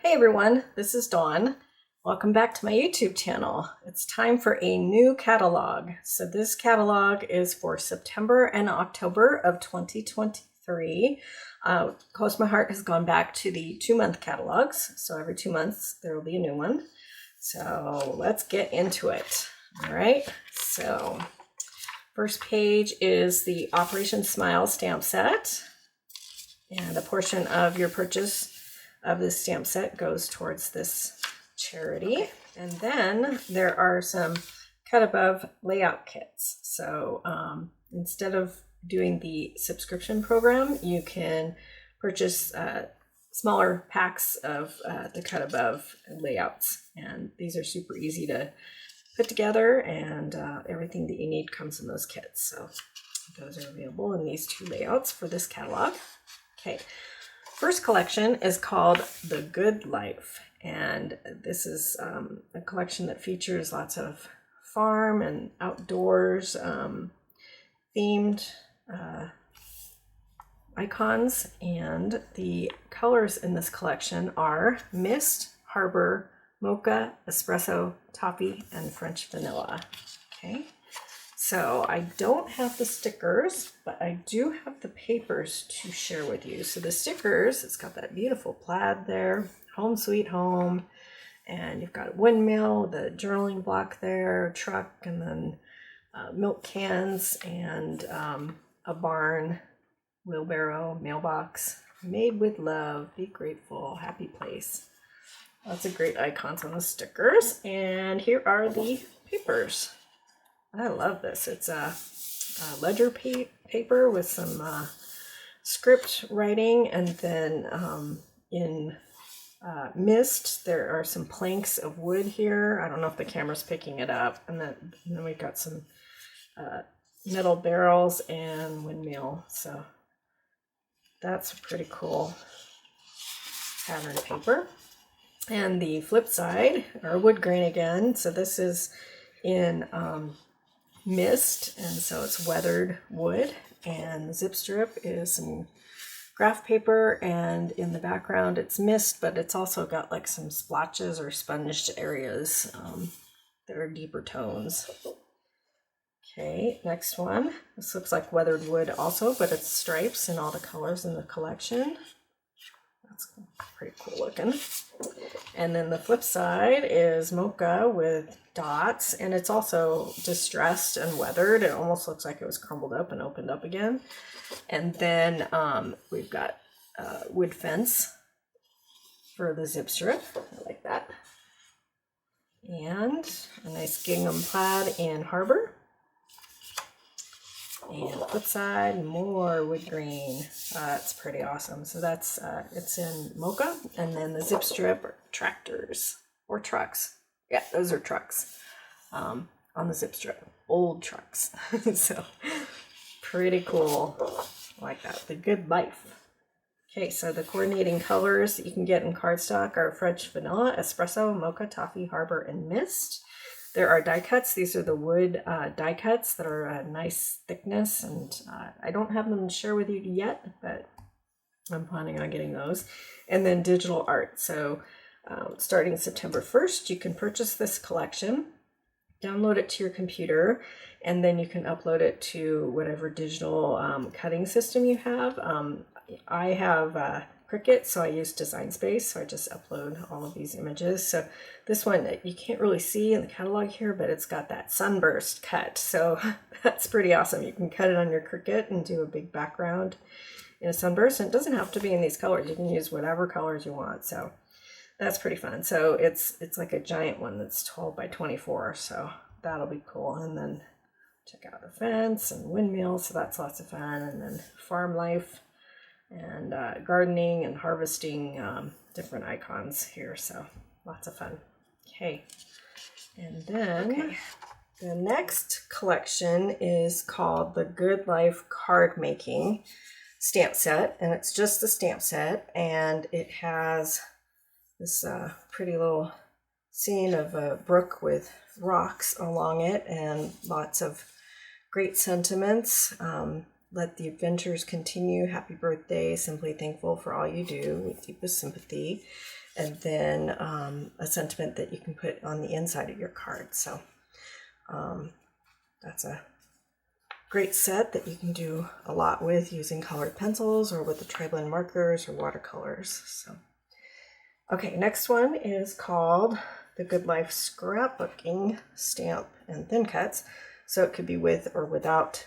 Hey everyone, this is Dawn. Welcome back to my YouTube channel. It's time for a new catalog. So this catalog is for September and October of 2023. closetomyheart has gone back to the 2-month catalogs. So every 2 months there will be a new one. So let's get into it. All right, so first page is the Operation Smile stamp set. And a portion of your purchase of this stamp set goes towards this charity. And then there are some cut above layout kits. So instead of doing the subscription program, you can purchase smaller packs of the cut above layouts. And these are super easy to put together, and everything that you need comes in those kits. So those are available in these 2 layouts for this catalog. Okay. First collection is called The Good Life, and this is a collection that features lots of farm and outdoors themed icons, and the colors in this collection are Mist, Harbor, Mocha, Espresso, Toffee, and French Vanilla. Okay. So I don't have the stickers, but I do have the papers to share with you. So the stickers, it's got that beautiful plaid there, Home Sweet Home, and you've got a windmill, the journaling block there, truck, and then milk cans, and a barn, wheelbarrow, mailbox, made with love, be grateful, happy place. Lots of great icons on the stickers. And here are the papers. I love this. It's a ledger paper with some script writing, and then in Mist there are some planks of wood here. I don't know if the camera's picking it up. And then we've got some metal barrels and windmill. So that's a pretty cool pattern paper. And the flip side are wood grain again. So this is in Mist, and so it's weathered wood, and the zip strip is some graph paper, and in the background it's Mist, but it's also got like some splotches or sponged areas that are deeper tones. Okay, next one. This looks like weathered wood also, but it's stripes and all the colors in the collection. That's pretty cool looking. And then the flip side is Mocha with dots, and it's also distressed and weathered. It almost looks like it was crumbled up and opened up again. And then we've got wood fence for the zip strip. I like that. And a nice gingham plaid in Harbor. And flip side, more wood grain. That's pretty awesome. So that's it's in Mocha, and then the zip strip are tractors or trucks. Yeah, those are trucks on the zip strip. Old trucks. So pretty cool. I like that. The Good Life. Okay, so the coordinating colors that you can get in cardstock are French Vanilla, Espresso, Mocha, Toffee, Harbor, and Mist. There are die cuts. These are the wood die cuts that are a nice thickness, and I don't have them to share with you yet, but I'm planning on getting those. And then digital art. So starting September 1st, you can purchase this collection, download it to your computer, and then you can upload it to whatever digital cutting system you have. I have Cricut, so I use Design Space, so I just upload all of these images. So this one you can't really see in the catalog here, but it's got that sunburst cut, so that's pretty awesome. You can cut it on your Cricut and do a big background in a sunburst, and it doesn't have to be in these colors. You can use whatever colors you want, so that's pretty fun. So it's like a giant one that's 12 by 24, so that'll be cool. And then check out the fence and windmills, so that's lots of fun. And then farm life and gardening and harvesting, different icons here, so lots of fun. Okay, and then the next collection is called the Good Life Card Making Stamp Set, and it's just the stamp set, and it has this pretty little scene of a brook with rocks along it and lots of great sentiments. let the adventures continue. Happy birthday. Simply thankful for all you do with deepest sympathy. And then a sentiment that you can put on the inside of your card. So that's a great set that you can do a lot with using colored pencils or with the tri-blend markers or watercolors. So, okay, next one is called the Good Life Scrapbooking Stamp and Thin Cuts. So it could be with or without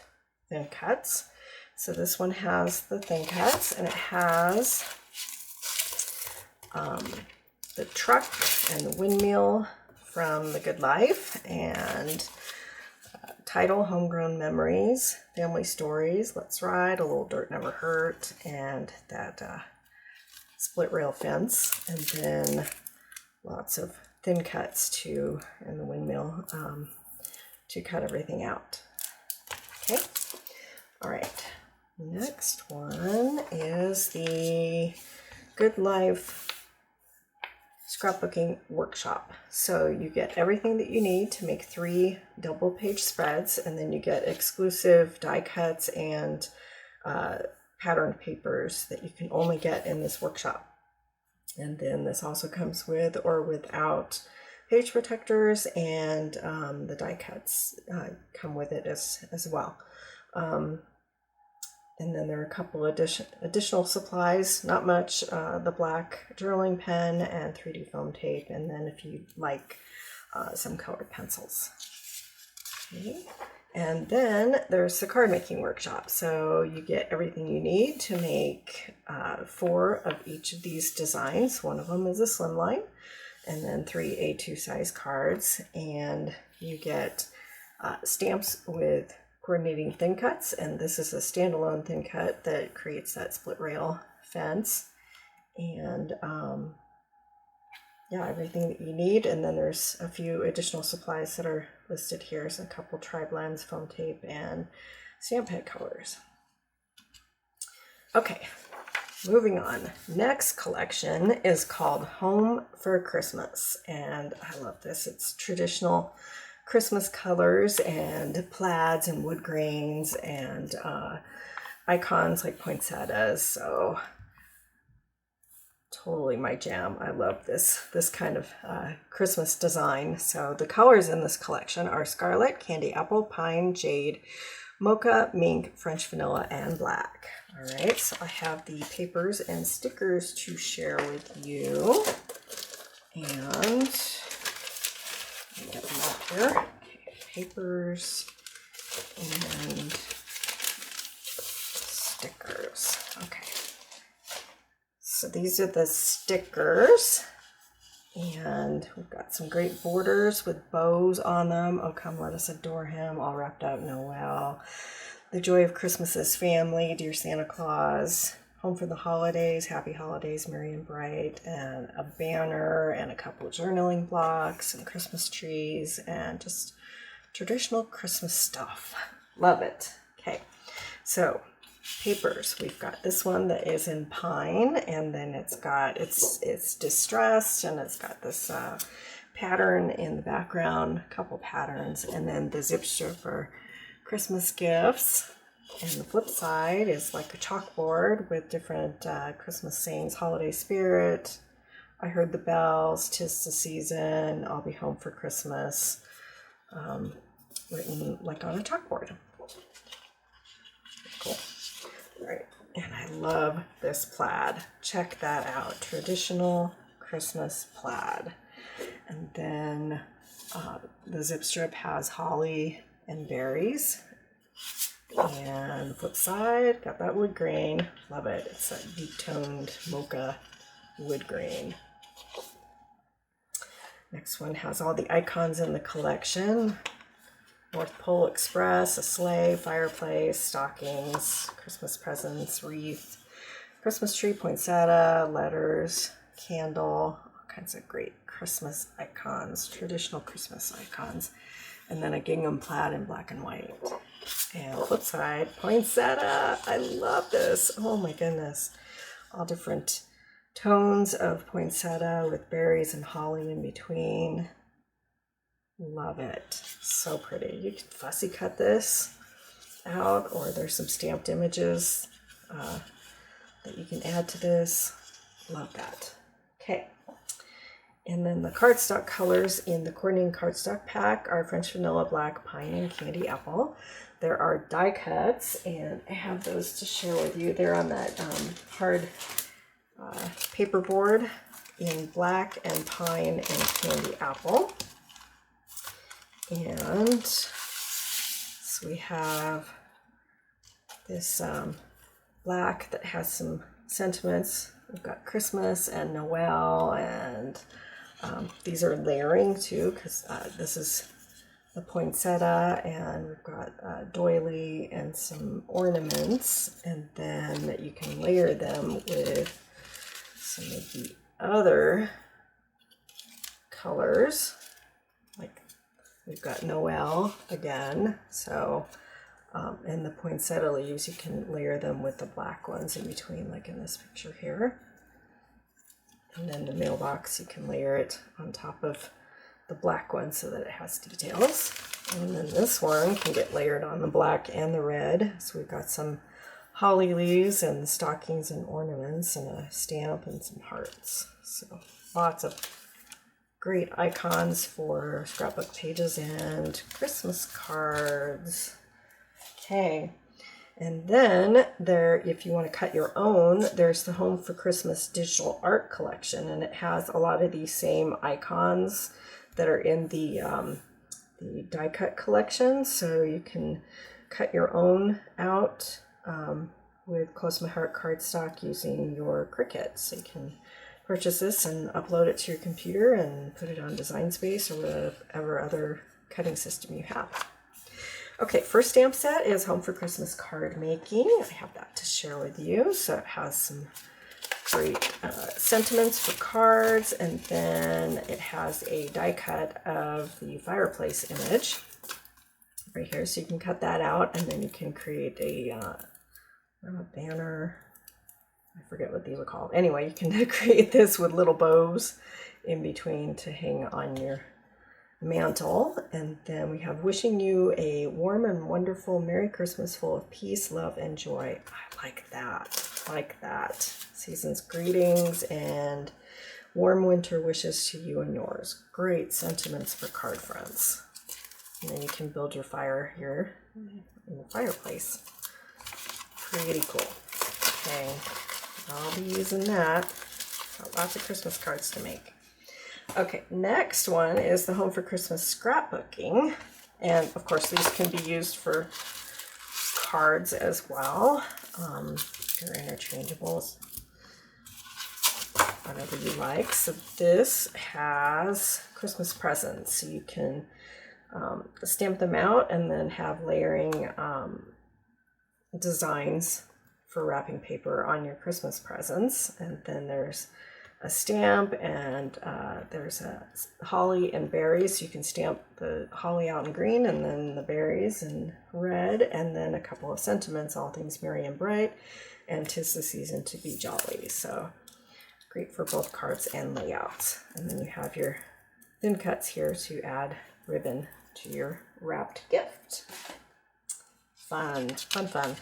thin cuts. So this one has the thin cuts, and it has the truck and the windmill from The Good Life, and title, Homegrown Memories, Family Stories, Let's Ride, A Little Dirt Never Hurt, and that split rail fence, and then lots of thin cuts too in the windmill to cut everything out. Okay, all right. Next one is the Good Life Scrapbooking Workshop. So you get everything that you need to make 3 double page spreads, and then you get exclusive die cuts and patterned papers that you can only get in this workshop. And then this also comes with or without page protectors, and the die cuts come with it as well. And then there are a couple additional supplies, not much, the black journaling pen and 3D foam tape, and then if you like some colored pencils. Okay. And then there's the card making workshop. So you get everything you need to make 4 of each of these designs. One of them is a slimline, and then 3 A2 size cards, and you get stamps with coordinating thin cuts, and this is a standalone thin cut that creates that split rail fence, and yeah, everything that you need. And then there's a few additional supplies that are listed here. So a couple tri-blends, foam tape, and stamp head colors. Okay, moving on. Next collection is called Home for Christmas, and I love this. It's traditional Christmas colors and plaids and wood grains and icons like poinsettias. So totally my jam. I love this kind of Christmas design. So the colors in this collection are scarlet, candy apple, pine, jade, mocha, mink, French vanilla, and black. All right, so I have the papers and stickers to share with you, and get them out here. Okay, papers and stickers. Okay, so these are the stickers, and we've got some great borders with bows on them. Oh, come let us adore him, all wrapped up, Noel. The joy of Christmas is family, dear Santa Claus, home for the holidays, happy holidays, merry and bright, and a banner and a couple of journaling blocks and Christmas trees and just traditional Christmas stuff. Love it. Okay, so papers. We've got this one that is in pine, and then it's distressed, and it's got this pattern in the background, a couple patterns, and then the zip strip for Christmas gifts. And the flip side is like a chalkboard with different Christmas sayings: holiday spirit, I heard the bells, 'tis the season, I'll be home for Christmas, written like on a chalkboard. Cool. All right, and I love this plaid. Check that out, traditional Christmas plaid. And then the zip strip has holly and berries. And the flip side, got that wood grain. Love it. It's that deep toned mocha wood grain. Next one has all the icons in the collection: North Pole Express, a sleigh, fireplace, stockings, Christmas presents, wreath, Christmas tree, poinsettia, letters, candle, all kinds of great Christmas icons, traditional Christmas icons. And then a gingham plaid in black and white. And flip side, poinsettia. I love this. Oh my goodness. All different tones of poinsettia with berries and holly in between. Love it. So pretty. You can fussy cut this out, or there's some stamped images that you can add to this. Love that. Okay. And then the cardstock colors in the coordinating cardstock pack are French vanilla, black, pine, and candy apple. There are die cuts, and I have those to share with you. They're on that hard paperboard in black and pine and candy apple. And so we have this black that has some sentiments. We've got Christmas and Noel, and these are layering too, because this is the poinsettia, and we've got doily and some ornaments, and then you can layer them with some of the other colors. Like we've got Noel again, so and the poinsettia leaves, you can layer them with the black ones in between, like in this picture here. And then the mailbox, you can layer it on top of the black one so that it has details. And then this one can get layered on the black and the red. So we've got some holly leaves and stockings and ornaments and a stamp and some hearts. So lots of great icons for scrapbook pages and Christmas cards. Okay. And then there, if you want to cut your own, there's the Home for Christmas digital art collection, and it has a lot of these same icons that are in the die cut collection. So you can cut your own out with Close to My Heart cardstock using your Cricut. So you can purchase this and upload it to your computer and put it on Design Space or whatever other cutting system you have. Okay, first stamp set is Home for Christmas card making. I have that to share with you. So it has some great sentiments for cards, and then it has a die cut of the fireplace image right here. So you can cut that out, and then you can create a banner. I forget what these are called. Anyway, you can create this with little bows in between to hang on your mantle. And then we have wishing you a warm and wonderful Merry Christmas full of peace, love, and joy. I like that. Like that. Season's greetings and warm winter wishes to you and yours. Great sentiments for card fronts. And then you can build your fire here in the fireplace. Pretty cool. Okay, I'll be using that. Got lots of Christmas cards to make. Okay, next one is the Home for Christmas scrapbooking. And of course, these can be used for cards as well. They're interchangeables, whatever you like. So this has Christmas presents. So you can stamp them out and then have layering designs for wrapping paper on your Christmas presents. And then there's a stamp, and there's a holly and berries. You can stamp the holly out in green and then the berries in red, and then a couple of sentiments, all things merry and bright, and 'tis the season to be jolly. So great for both cards and layouts. And then you have your thin cuts here to add ribbon to your wrapped gift. Fun, fun, fun.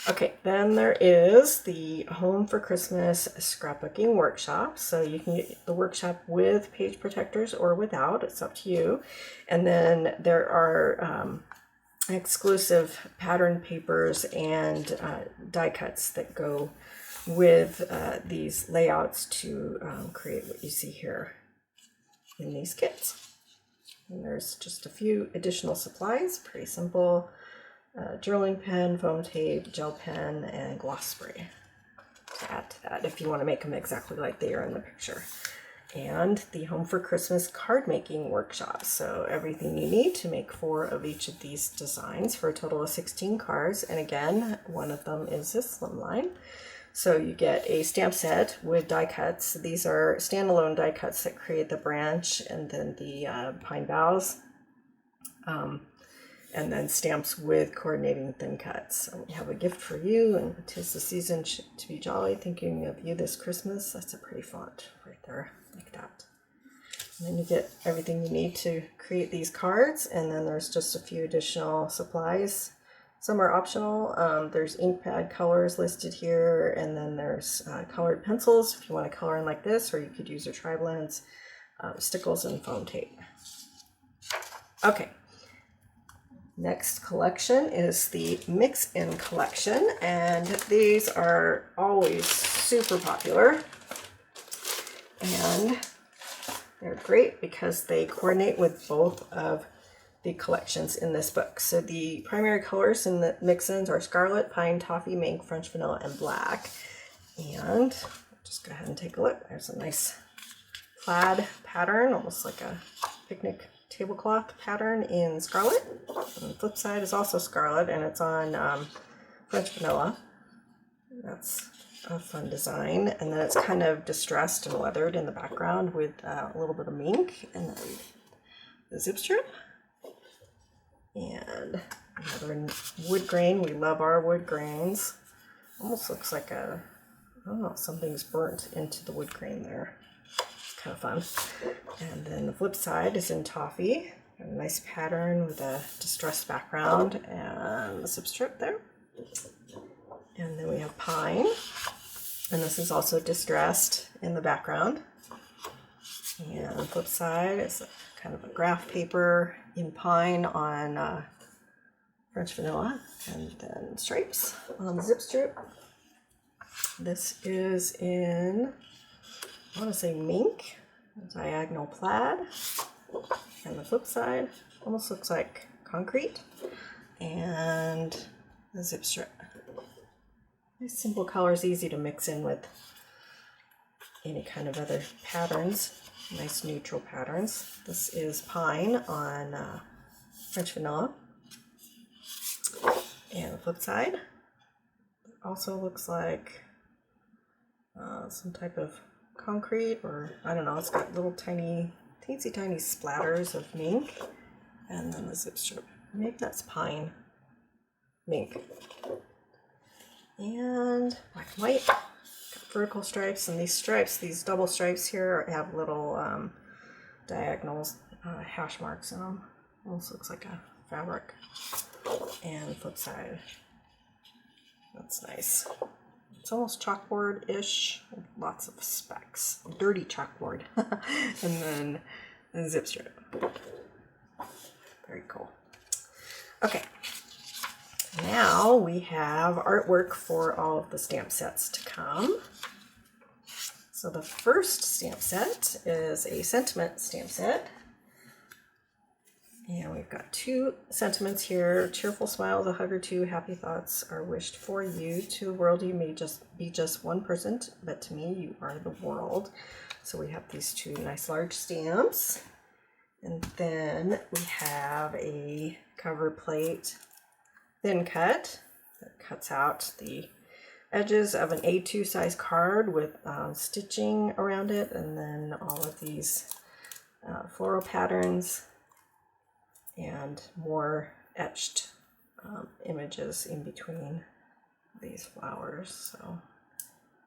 Okay, then there is the Home for Christmas scrapbooking workshop. So you can get the workshop with page protectors or without, it's up to you. And then there are exclusive pattern papers and die cuts that go with these layouts to create what you see here in these kits. And there's just a few additional supplies, pretty simple. Drilling pen, foam tape, gel pen, and gloss spray to add to that if you want to make them exactly like they are in the picture. And the Home for Christmas card making workshop. So everything you need to make 4 of each of these designs for a total of 16 cards. And again, one of them is this slimline. So you get a stamp set with die cuts. These are standalone die cuts that create the branch and then the pine boughs. And then stamps with coordinating thin cuts. So we have a gift for you, and 'tis the season to be jolly, thinking of you this Christmas. That's a pretty font right there, like that. And then you get everything you need to create these cards, and then there's just a few additional supplies. Some are optional. There's ink pad colors listed here, and then there's colored pencils if you want to color in like this, or you could use a tri-blends, stickles, and foam tape. Okay. Next collection is the mix-in collection, and these are always super popular, and they're great because they coordinate with both of the collections in this book. So the primary colors in the mix-ins are scarlet, pine, toffee, mink, French vanilla, and black. And just go ahead and take a look. There's a nice plaid pattern, almost like a picnic tablecloth pattern in scarlet. And the flip side is also scarlet, and it's on French vanilla. That's a fun design. And then it's kind of distressed and weathered in the background with a little bit of mink, and then the zip strip. And another wood grain. We love our wood grains. Almost looks like a, I don't know, something's burnt into the wood grain there. It's kind of fun. And then the flip side is in toffee. A nice pattern with a distressed background and the zip strip there. And then we have pine. And this is also distressed in the background. And the flip side is kind of a graph paper in pine on French vanilla, and then stripes on the zip strip. This is in, I want to say mink, diagonal plaid, and the flip side almost looks like concrete, and the zip strip. Nice simple colors, easy to mix in with any kind of other patterns. Nice neutral patterns. This is pine on French vanilla. And the flip side also looks like some type of concrete, or I don't know, it's got little tiny, teensy tiny splatters of mink. And then the zip strip. Maybe that's pine mink. And black and white. Vertical stripes, and these stripes, these double stripes here, have little diagonals, hash marks in them. Almost looks like a fabric. And flip side. That's nice. It's almost chalkboard-ish, lots of specks. Dirty chalkboard. And then a zip strip. Very cool. Okay. Now we have artwork for all of the stamp sets to come. So the first stamp set is a sentiment stamp set. And we've got two sentiments here. Cheerful smiles, a hug or two, happy thoughts are wished for you. To the world you may just be just one person, but to me you are the world. So we have these two nice large stamps. And then we have a cover plate thin cut that cuts out the edges of an A2 size card with stitching around it, and then all of these floral patterns and more etched images in between these flowers. So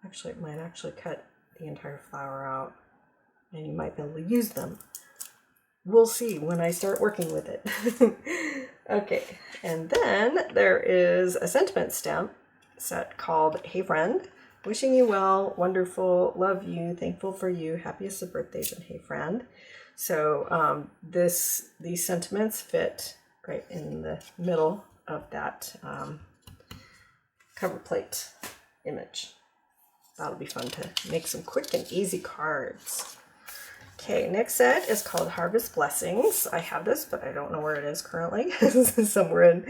actually it might actually cut the entire flower out, and you might be able to use them. We'll see when I start working with it. Okay, and then there is a sentiment stamp set called Hey Friend. Wishing you well, wonderful, love you, thankful for you, happiest of birthdays, and hey friend. So these sentiments fit right in the middle of that cover plate image. That'll be fun to make some quick and easy cards. Okay, next set is called Harvest Blessings. I have this, but I don't know where it is currently. Somewhere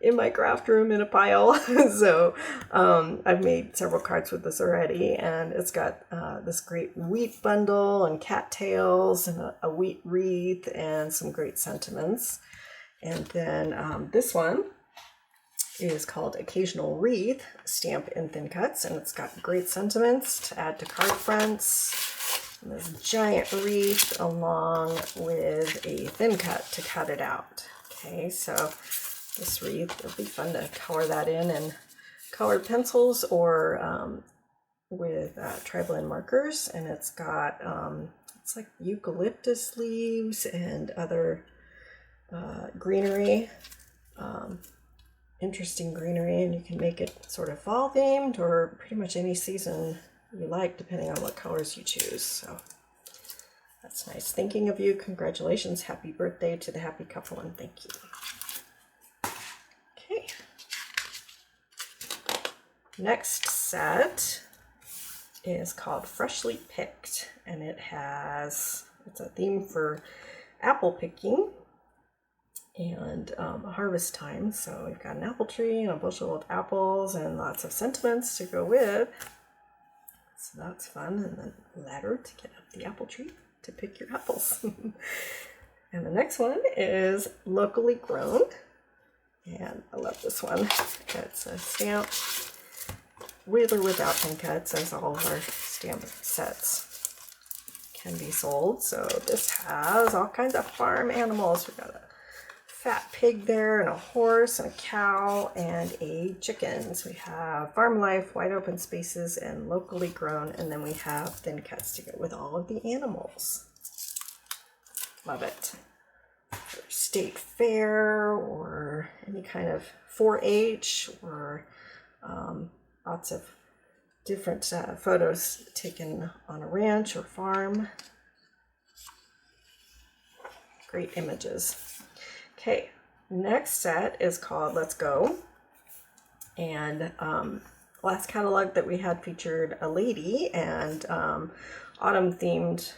in my craft room in a pile. So I've made several cards with this already, and it's got this great wheat bundle and cattails and a wheat wreath and some great sentiments. And then this one is called Occasional Wreath, stamp in thin cuts, and it's got great sentiments to add to card fronts. This giant wreath along with a thin cut to cut it out. Okay, so this wreath, it'll be fun to color that in and colored pencils or with tri-blend markers. And it's got, it's like eucalyptus leaves and other greenery interesting greenery, and you can make it sort of fall themed or pretty much any season you like, depending on what colors you choose. So that's nice. Thinking of you. Congratulations. Happy birthday to the happy couple, and thank you. Okay. Next set is called Freshly Picked, and it's a theme for apple picking and harvest time. So we've got an apple tree and a bushel of apples and lots of sentiments to go with. So that's fun. And then a ladder to get up the apple tree to pick your apples. And the next one is Locally Grown. And I love this one. It's a stamp with or without pin cuts, as all of our stamp sets can be sold. So this has all kinds of farm animals. We've got a fat pig there, and a horse, and a cow, and a chicken. So we have farm life, wide open spaces, and locally grown, and then we have thin cuts to go with all of the animals. Love it. For state fair or any kind of 4-H or lots of different photos taken on a ranch or farm. Great images. Okay, next set is called Let's Go. And last catalog that we had featured a lady and autumn themed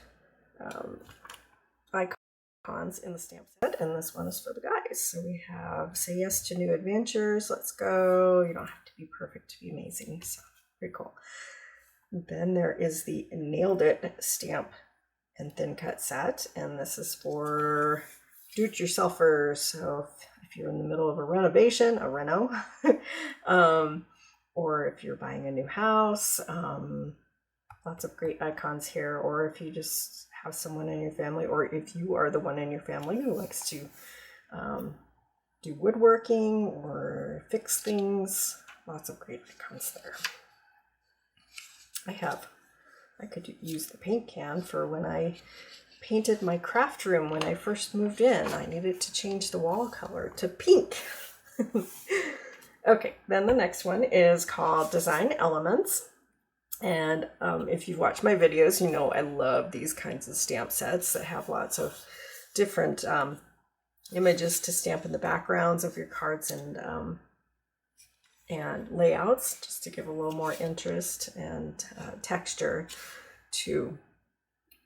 icons in the stamp set, and this one is for the guys. So we have Say Yes to New Adventures, Let's Go, you don't have to be perfect to be amazing. So pretty cool. Then there is the Nailed It stamp and thin cut set, and this is for do-it-yourselfers. So if you're in the middle of a renovation, a reno, or if you're buying a new house, lots of great icons here. Or if you just have someone in your family, or if you are the one in your family who likes to do woodworking or fix things, lots of great icons there. I could use the paint can for when I painted my craft room when I first moved in. I needed to change the wall color to pink. Okay, then the next one is called Design Elements. And if you've watched my videos, you know I love these kinds of stamp sets that have lots of different images to stamp in the backgrounds of your cards and layouts, just to give a little more interest and texture to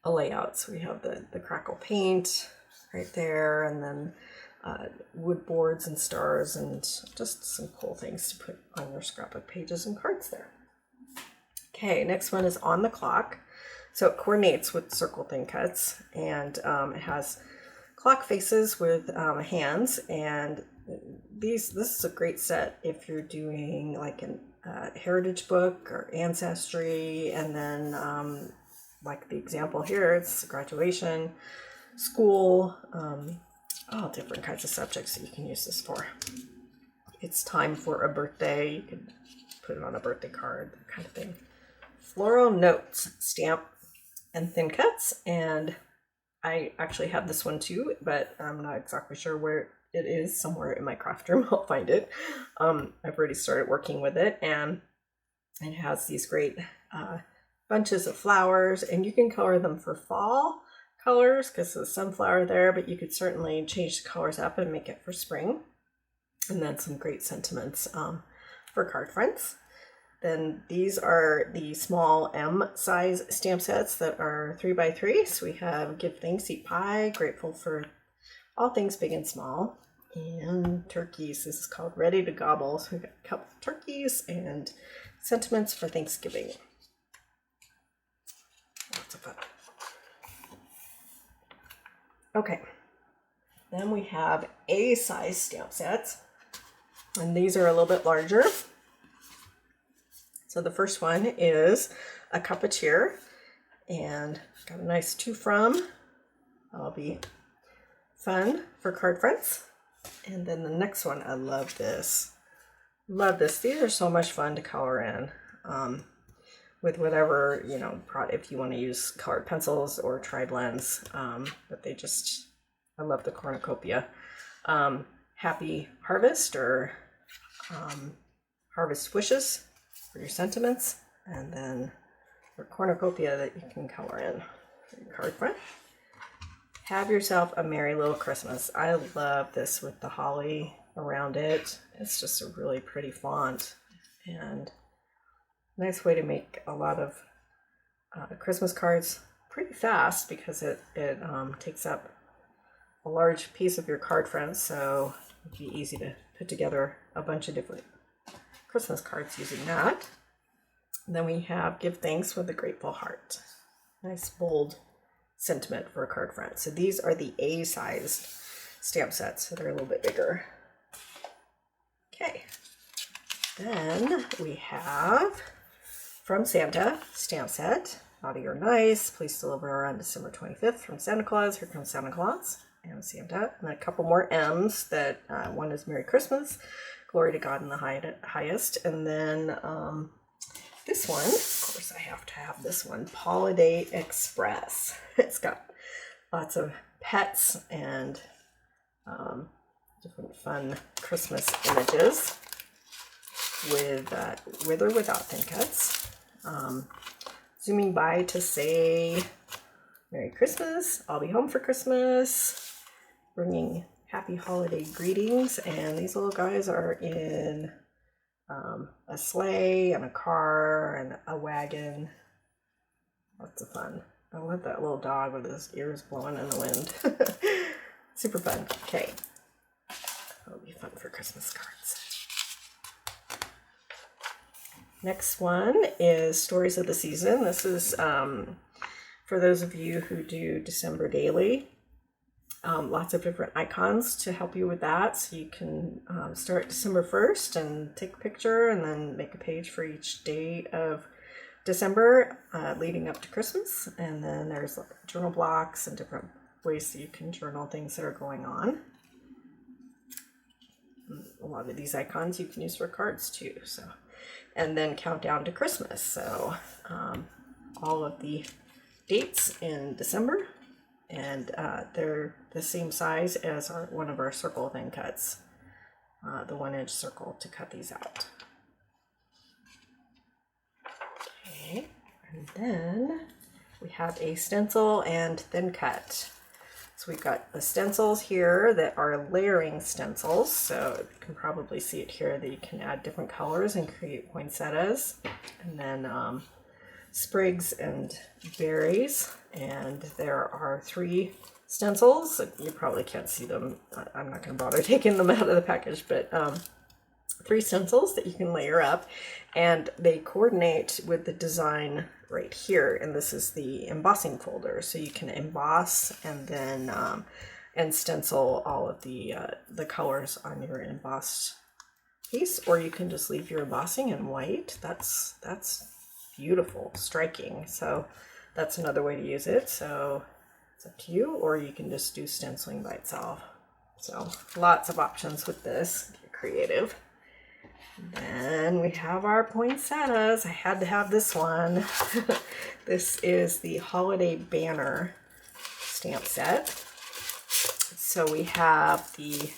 a layout. So we have the crackle paint right there, and then wood boards and stars, and just some cool things to put on your scrapbook pages and cards there. Okay, next one is On the Clock. So it coordinates with circle thin cuts, and it has clock faces with hands, and this is a great set if you're doing like a heritage book or ancestry, and then like the example here, it's graduation, school, all different kinds of subjects that you can use this for. It's time for a birthday, you can put it on a birthday card, that kind of thing. Floral Notes stamp and thin cuts, and I actually have this one too, but I'm not exactly sure where it is. Somewhere in my craft room I'll find it. I've already started working with it, and it has these great bunches of flowers, and you can color them for fall colors because there's sunflower there, but you could certainly change the colors up and make it for spring. And then some great sentiments for card friends. Then these are the small M size stamp sets that are 3x3. So we have Give Thanks, Eat Pie, Grateful for All Things Big and Small, and turkeys. This is called Ready to Gobble. So we've got a couple of turkeys and sentiments for Thanksgiving. Lots of fun. Okay, then we have A size stamp sets, and these are a little bit larger. So the first one is A Cup of Cheer, and got a nice to from. That'll be fun for card friends. And then the next one, I love this. Love this. These are so much fun to color in with whatever, you know, if you want to use colored pencils or tri-blends. But they just, I love the cornucopia. Happy Harvest or harvest wishes for your sentiments, and then your cornucopia that you can color in for your card front. Have yourself a merry little Christmas. I love this with the holly around it. It's just a really pretty font and nice way to make a lot of Christmas cards pretty fast, because it takes up a large piece of your card front, so it'd be easy to put together a bunch of different Christmas cards using that. And then we have Give Thanks with a Grateful Heart. Nice bold sentiment for a card front. So these are the A-sized stamp sets, so they're a little bit bigger. Okay, then we have From Santa stamp set. Naughty or Nice, please deliver on December 25th from Santa Claus. Here comes Santa Claus and Santa. And then a couple more M's that one is Merry Christmas, Glory to God in the highest. And then this one, of course I have to have this one, Holiday Express. It's got lots of pets and different fun Christmas images with or without thin cuts. Zooming by to say Merry Christmas, I'll be home for Christmas, bringing happy holiday greetings. And these little guys are in a sleigh and a car and a wagon. Lots of fun. I love that little dog with his ears blowing in the wind. Super fun. Okay. That'll be fun for Christmas cards. Next one is Stories of the Season. This is for those of you who do December daily. Lots of different icons to help you with that. So you can start December 1st and take a picture and then make a page for each day of December leading up to Christmas. And then there's journal blocks and different ways that you can journal things that are going on. A lot of these icons you can use for cards too. So, and then countdown to Christmas. So all of the dates in December, and they're the same size as one of our circle thin cuts, the 1-inch circle to cut these out. Okay, and then we have a stencil and thin cut. So we've got the stencils here that are layering stencils. So you can probably see it here that you can add different colors and create poinsettias. And then sprigs and berries. And there are 3 stencils. You probably can't see them. I'm not going to bother taking them out of the package, but 3 stencils that you can layer up. And they coordinate with the design right here, and this is the embossing folder, so you can emboss and then and stencil all of the colors on your embossed piece, or you can just leave your embossing in white. That's beautiful, striking. So that's another way to use it. So it's up to you, or you can just do stenciling by itself. So lots of options with this. Get creative. Then we have our poinsettias. I had to have this one. This is the Holiday Banner stamp set. So we have the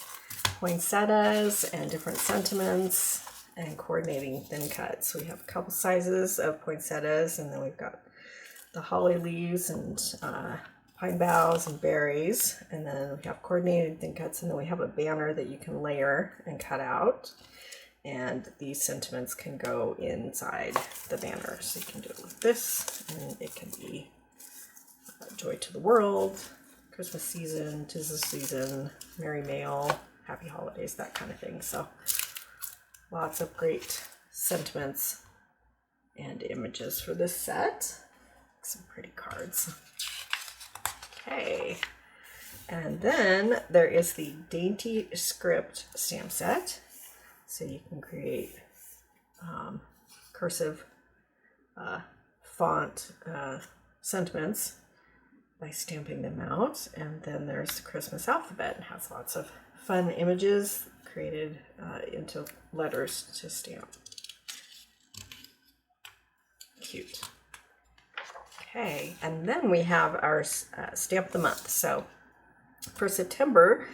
poinsettias and different sentiments and coordinating thin cuts. So we have a couple sizes of poinsettias, and then we've got the holly leaves and pine boughs and berries. And then we have coordinated thin cuts, and then we have a banner that you can layer and cut out. And these sentiments can go inside the banner. So you can do it with this, and it can be joy to the world, Christmas season, 'tis the season, merry mail, happy holidays, that kind of thing. So lots of great sentiments and images for this set. Some pretty cards. Okay. And then there is the Dainty Script stamp set. So you can create cursive font sentiments by stamping them out. And then there's the Christmas alphabet. It has lots of fun images created into letters to stamp. Cute. Okay, and then we have our stamp of the month. So For September,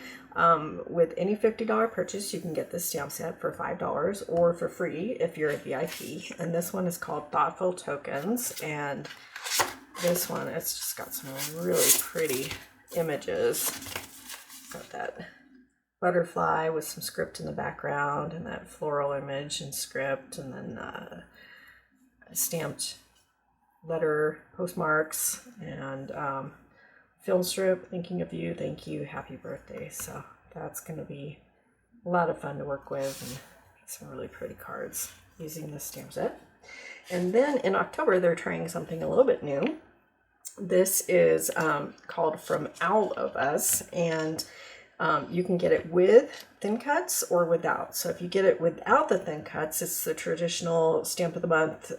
with any $50 purchase, you can get this stamp set for $5 or for free if you're a VIP. And this one is called Thoughtful Tokens. And this one, it's just got some really pretty images. Got that butterfly with some script in the background and that floral image and script, and then stamped letter postmarks and film strip, thinking of you, thank you, happy birthday. So that's going to be a lot of fun to work with, and some really pretty cards using this stamp set. And then in October, they're trying something a little bit new. This is called From All of Us, and you can get it with thin cuts or without. So if you get it without the thin cuts, it's the traditional Stamp of the Month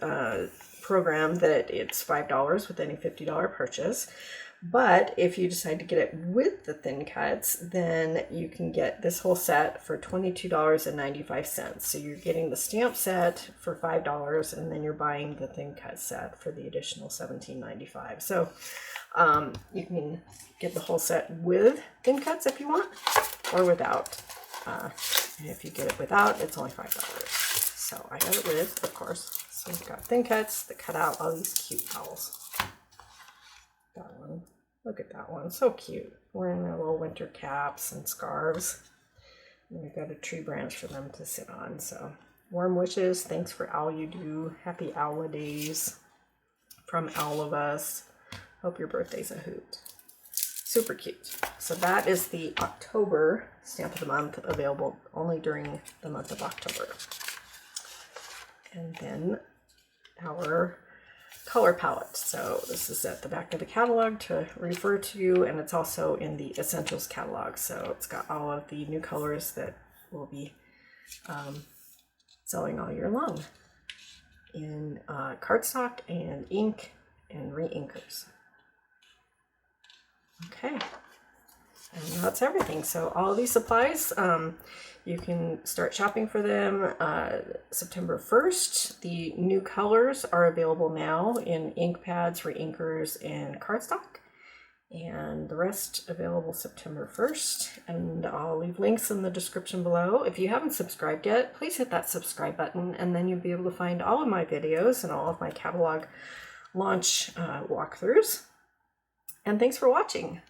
program that it's $5 with any $50 purchase. But if you decide to get it with the thin cuts, then you can get this whole set for $22.95. So you're getting the stamp set for $5, and then you're buying the thin cut set for the additional $17.95. So you can get the whole set with thin cuts if you want, or without. And if you get it without, it's only $5. So I got it with, of course. So we've got thin cuts that cut out all these cute owls. That one. Look at that one. So cute. Wearing their little winter caps and scarves. And we've got a tree branch for them to sit on. So warm wishes. Thanks for all you do. Happy Owl days from all of us. Hope your birthday's a hoot. Super cute. So that is the October Stamp of the Month, available only during the month of October. And then our color palette. So this is at the back of the catalog to refer to, and it's also in the Essentials catalog. So it's got all of the new colors that will be selling all year long in cardstock and ink and re-inkers. Okay, and that's everything. So all of these supplies, you can start shopping for them September 1st. The new colors are available now in ink pads, re-inkers, and cardstock. And the rest available September 1st. And I'll leave links in the description below. If you haven't subscribed yet, please hit that subscribe button, and then you'll be able to find all of my videos and all of my catalog launch walkthroughs. And thanks for watching.